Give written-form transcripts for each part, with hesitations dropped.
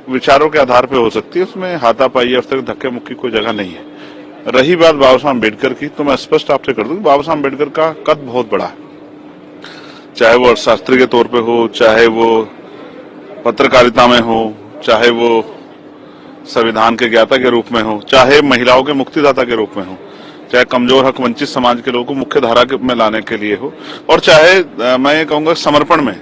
विचारों के आधार पे हो सकती है, उसमें हाथापाई या उस तरह धक्के मुक्की कोई जगह नहीं है। रही बात बाबा साहब अम्बेडकर की, तो मैं स्पष्ट आपसे कर दूं, बाबा साहब अम्बेडकर का कद बहुत बड़ा है, चाहे वो अर्थशास्त्री के तौर पे हो, चाहे वो पत्रकारिता में हो, चाहे वो संविधान के ज्ञाता के रूप में हो, चाहे महिलाओं के मुक्तिदाता के रूप में हो, चाहे कमजोर हक वंचित समाज के लोगों को मुख्य धारा में लाने के लिए हो, और चाहे मैं ये कहूंगा समर्पण में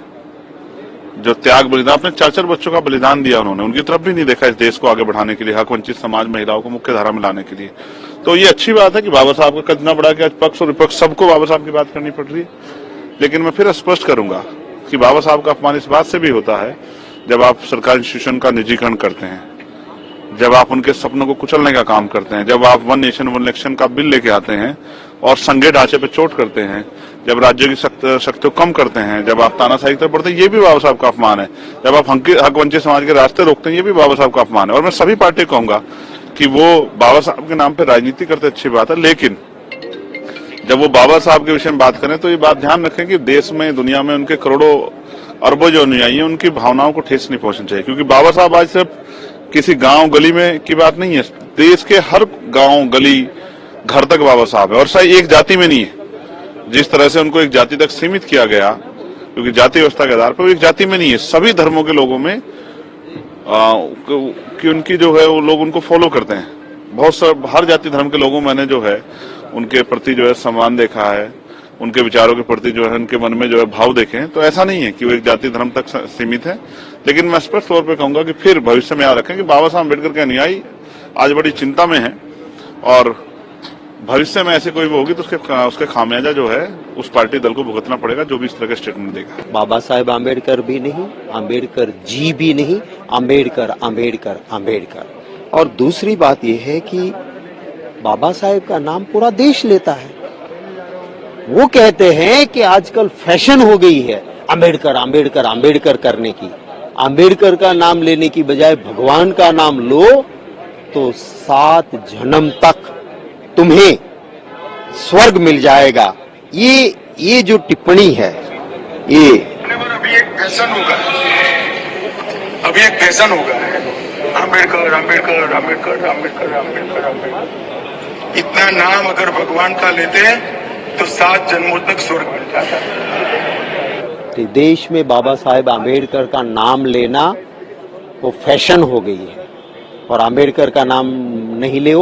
जो त्याग बलिदान, अपने 4 बच्चों का बलिदान दिया उन्होंने, उनकी तरफ भी नहीं देखा इस देश को आगे बढ़ाने के लिए, हक वंचित समाज महिलाओं को मुख्य धारा में लाने के लिए। तो ये अच्छी बात है कि बाबा साहब का कद इतना बड़ा कि आज पक्ष और विपक्ष सबको बाबा साहब की बात करनी पड़ रही है। लेकिन मैं फिर स्पष्ट करूंगा कि बाबा साहब का अपमान इस बात से भी होता है जब आप सरकारी इंस्टीट्यूशन का निजीकरण करते हैं, जब आप उनके सपनों को कुचलने का काम करते हैं, जब आप 1 नेशन 1 इलेक्शन का बिल लेके आते हैं और संघीय ढांचे पे चोट करते हैं, जब राज्यों की शक्ति को कम करते हैं, जब आप तानाशाही की तरफ बढ़ते हैं, ये भी बाबा साहब का अपमान है। जब आप हक वंचित समाज के रास्ते रोकते हैं, ये भी बाबा साहब का अपमान है। और मैं सभी पार्टी को कहूंगा कि वो बाबा साहब के नाम पे राजनीति करते अच्छी बात है, लेकिन जब वो बाबा साहब के विषय में बात करें तो ये बात ध्यान रखें कि देश में, दुनिया में उनके करोड़ों अरबों जो अनुयायी हैं, उनकी भावनाओं को ठेस नहीं पहुंचनी चाहिए। क्योंकि बाबा साहब आज सिर्फ किसी गांव गली में की बात नहीं है, देश के हर गांव गली घर तक बाबा साहब है। और सही एक जाति में नहीं है, जिस तरह से उनको एक जाति तक सीमित किया गया, क्योंकि जाति व्यवस्था के आधार पर वो एक जाति में नहीं है, सभी धर्मों के लोगों में कि उनकी जो है वो लोग उनको फॉलो करते हैं। हर जाति धर्म के लोगों मैंने जो है उनके प्रति जो है सम्मान देखा है, उनके विचारों के प्रति जो है उनके मन में जो है भाव देखे हैं। तो ऐसा नहीं है कि वो एक जाति धर्म तक सीमित है। लेकिन मैं स्पष्ट तौर पर कहूंगा कि फिर भविष्य में याद रखें कि बाबा साहब अम्बेडकर के अनुयायी आज बड़ी चिंता में है, और भविष्य में ऐसे कोई भी होगी तो उसके खामियाजा जो है उस पार्टी दल को भुगतना पड़ेगा, जो भी इस तरह के स्टेटमेंट देगा। बाबा साहेब आम्बेडकर भी नहीं, आम्बेडकर जी भी नहीं, आम्बेडकर आम्बेडकर आम्बेडकर। और दूसरी बात यह है कि बाबा साहेब का नाम पूरा देश लेता है। वो कहते हैं कि आजकल फैशन हो गई है आम्बेडकर आम्बेडकर आम्बेडकर करने की। आम्बेडकर का नाम लेने की बजाय भगवान का नाम लो तो 7 जन्म तक तुम्हें स्वर्ग मिल जाएगा। ये जो टिप्पणी है, ये अभी एक फैशन होगा, अभी एक फैशन होगा, आम्बेडकर आम्बेडकर आम्बेडकर आम्बेडकर आम्बेडकर आम्बेडकर। इतना नाम अगर भगवान का लेते हैं तो 7 जन्मों तक स्वर्ग मिल जाता है। देश में बाबा साहेब आम्बेडकर का नाम लेना वो फैशन हो गई है, और आम्बेडकर का नाम नहीं ले,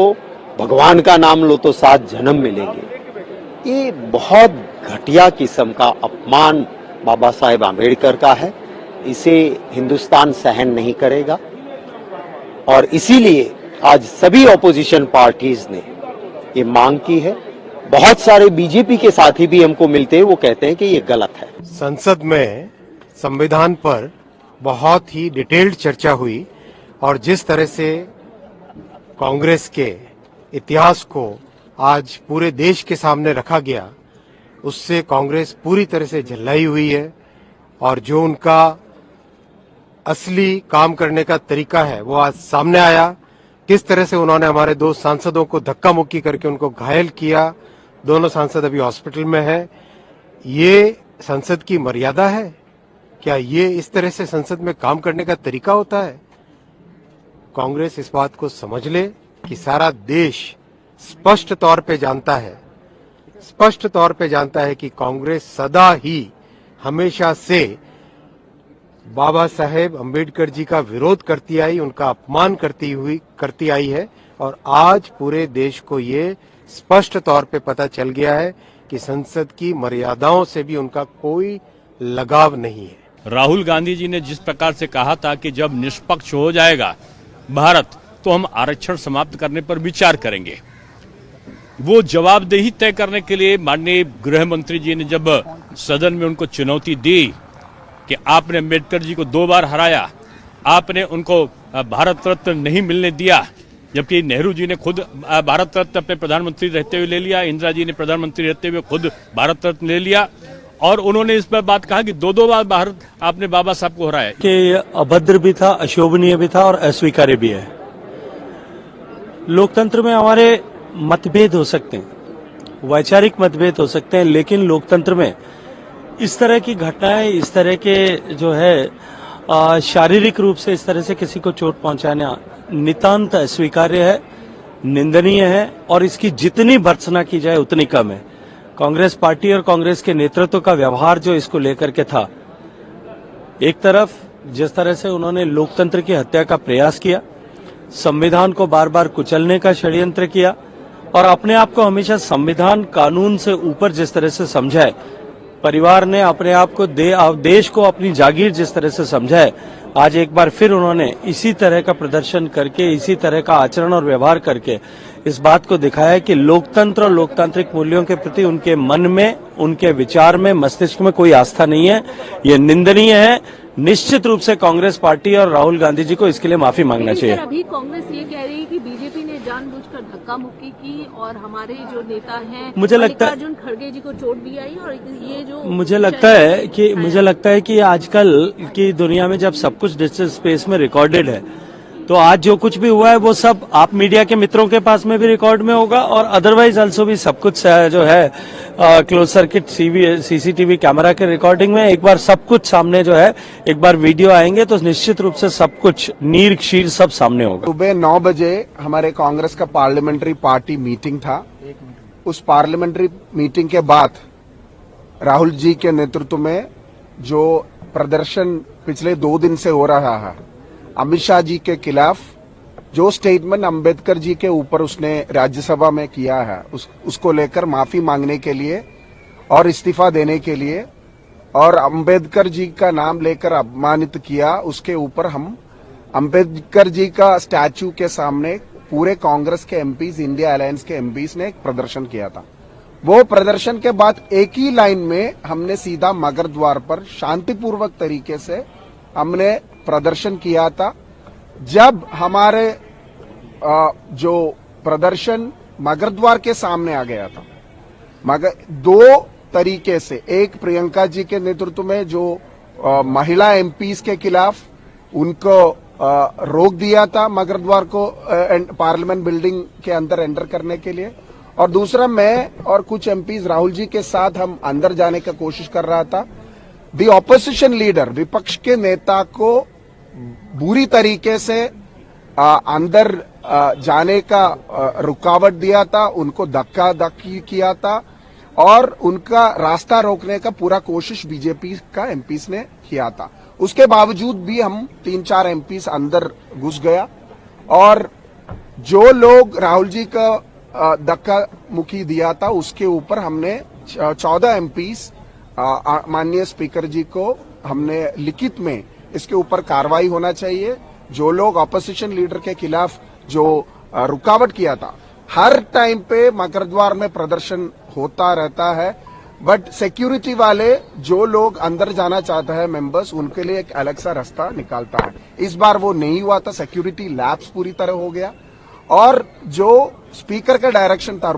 भगवान का नाम लो तो 7 जन्म मिलेंगे। ये बहुत घटिया किस्म का अपमान बाबा साहेब आम्बेडकर का है। इसे हिंदुस्तान सहन नहीं करेगा, और इसीलिए आज सभी ऑपोजिशन पार्टीज ने ये मांग की है। बहुत सारे बीजेपी के साथी भी हमको मिलते हैं, वो कहते हैं कि ये गलत है। संसद में संविधान पर बहुत ही डिटेल्ड चर्चा हुई, और जिस तरह से कांग्रेस के इतिहास को आज पूरे देश के सामने रखा गया, उससे कांग्रेस पूरी तरह से झल्लाई हुई है। और जो उनका असली काम करने का तरीका है वो आज सामने आया। किस तरह से उन्होंने हमारे 2 सांसदों को धक्का मुक्की करके उनको घायल किया। दोनों सांसद अभी हॉस्पिटल में हैं। ये संसद की मर्यादा है क्या? ये इस तरह से संसद में काम करने का तरीका होता है? कांग्रेस इस बात को समझ ले कि सारा देश स्पष्ट तौर पे जानता है कि कांग्रेस सदा ही हमेशा से बाबा साहेब अम्बेडकर जी का विरोध करती आई, उनका अपमान करती आई है। और आज पूरे देश को ये स्पष्ट तौर पे पता चल गया है कि संसद की मर्यादाओं से भी उनका कोई लगाव नहीं है। राहुल गांधी जी ने जिस प्रकार से कहा था कि जब निष्पक्ष हो जाएगा भारत तो हम आरक्षण समाप्त करने पर विचार करेंगे, वो जवाबदेही तय करने के लिए माननीय गृह मंत्री जी ने जब सदन में उनको चुनौती दी कि आपने अम्बेडकर जी को 2 बार हराया, आपने उनको भारत रत्न नहीं मिलने दिया, जबकि नेहरू जी ने खुद भारत रत्न अपने प्रधानमंत्री रहते हुए ले लिया, इंदिरा जी ने प्रधानमंत्री रहते हुए खुद भारत रत्न ले लिया, और उन्होंने इस पर बात कहा कि 2 बार भारत आपने बाबा साहब को हराया कि अभद्र भी था, अशोभनीय भी था और अस्वीकार्य भी है। लोकतंत्र में हमारे मतभेद हो सकते हैं, वैचारिक मतभेद हो सकते हैं, लेकिन लोकतंत्र में इस तरह की घटनाएं, इस तरह के जो है शारीरिक रूप से इस तरह से किसी को चोट पहुंचाना नितांत अस्वीकार्य है, निंदनीय है और इसकी जितनी भर्त्सना की जाए उतनी कम है। कांग्रेस पार्टी और कांग्रेस के नेतृत्व का व्यवहार जो इसको लेकर के था, एक तरफ जिस तरह से उन्होंने लोकतंत्र की हत्या का प्रयास किया, संविधान को बार बार कुचलने का षड्यंत्र किया और अपने आप को हमेशा संविधान कानून से ऊपर जिस तरह से समझा है, परिवार ने अपने आप को देश को अपनी जागीर जिस तरह से समझा है, आज एक बार फिर उन्होंने इसी तरह का प्रदर्शन करके, इसी तरह का आचरण और व्यवहार करके इस बात को दिखाया है कि लोकतंत्र और लोकतांत्रिक मूल्यों के प्रति उनके मन में, उनके विचार में, मस्तिष्क में कोई आस्था नहीं है। ये निंदनीय है। निश्चित रूप से कांग्रेस पार्टी और राहुल गांधी जी को इसके लिए माफी मांगना चाहिए। अभी कांग्रेस ये कह रही है कि बीजेपी ने जानबूझकर धक्का मुक्की की और हमारे जो नेता हैं मुझे लगता है मल्लिकार्जुन खड़गे जी को चोट भी आई और ये जो मुझे लगता है कि आजकल की दुनिया में जब सब कुछ डिजिटल स्पेस में रिकॉर्डेड है, तो आज जो कुछ भी हुआ है वो सब आप मीडिया के मित्रों के पास में भी रिकॉर्ड में होगा और अदरवाइज ऑल्सो भी सब कुछ जो है क्लोज सर्किट सीसीटीवी कैमरा के रिकॉर्डिंग में एक बार सब कुछ सामने जो है, एक बार वीडियो आएंगे तो निश्चित रूप से सब कुछ नीर क्षीर सब सामने होगा। सुबह 9 बजे हमारे कांग्रेस का पार्लियामेंट्री पार्टी मीटिंग था। उस पार्लियामेंट्री मीटिंग के बाद राहुल जी के नेतृत्व में जो प्रदर्शन पिछले 2 दिन से हो रहा है, अमित शाह जी के खिलाफ जो स्टेटमेंट अंबेडकर जी के ऊपर उसने राज्यसभा में किया है, उसको लेकर माफी मांगने के लिए और इस्तीफा देने के लिए और अंबेडकर जी का नाम लेकर अपमानित किया, उसके ऊपर हम अंबेडकर जी का स्टैचू के सामने पूरे कांग्रेस के एमपीज, इंडिया अलायंस के एमपीज ने एक प्रदर्शन किया था। वो प्रदर्शन के बाद एक ही लाइन में हमने सीधा मगर द्वार पर शांतिपूर्वक तरीके से हमने प्रदर्शन किया था। जब हमारे जो प्रदर्शन मगर द्वार के सामने आ गया था, मगर 2 तरीके से, एक प्रियंका जी के नेतृत्व में जो महिला एमपीज के खिलाफ उनको रोक दिया था मगर द्वार को पार्लियामेंट बिल्डिंग के अंदर एंटर करने के लिए, और दूसरा मैं और कुछ एमपीज राहुल जी के साथ हम अंदर जाने का कोशिश कर रहा था। दी ऑपोजिशन लीडर, विपक्ष के नेता को बुरी तरीके से अंदर जाने का रुकावट दिया था, उनको धक्का धक्की किया था और उनका रास्ता रोकने का पूरा कोशिश बीजेपी का एमपीस ने किया था। उसके बावजूद भी हम 3-4 एमपीस अंदर घुस गया और जो लोग राहुल जी का धक्का मुक्की दिया था उसके ऊपर हमने 14 एमपीस माननीय स्पीकर जी को हमने लिखित में इसके ऊपर कार्रवाई होना चाहिए। जो लोग ऑपोजिशन लीडर के खिलाफ जो रुकावट किया था, हर टाइम पे मगर द्वार में प्रदर्शन होता रहता है, बट सिक्योरिटी वाले जो लोग अंदर जाना चाहते हैं मेंबर्स, उनके लिए एक अलग सा रास्ता निकालता है। इस बार वो नहीं हुआ था, सिक्योरिटी लैप्स पूरी तरह हो गया और जो स्पीकर का डायरेक्शन था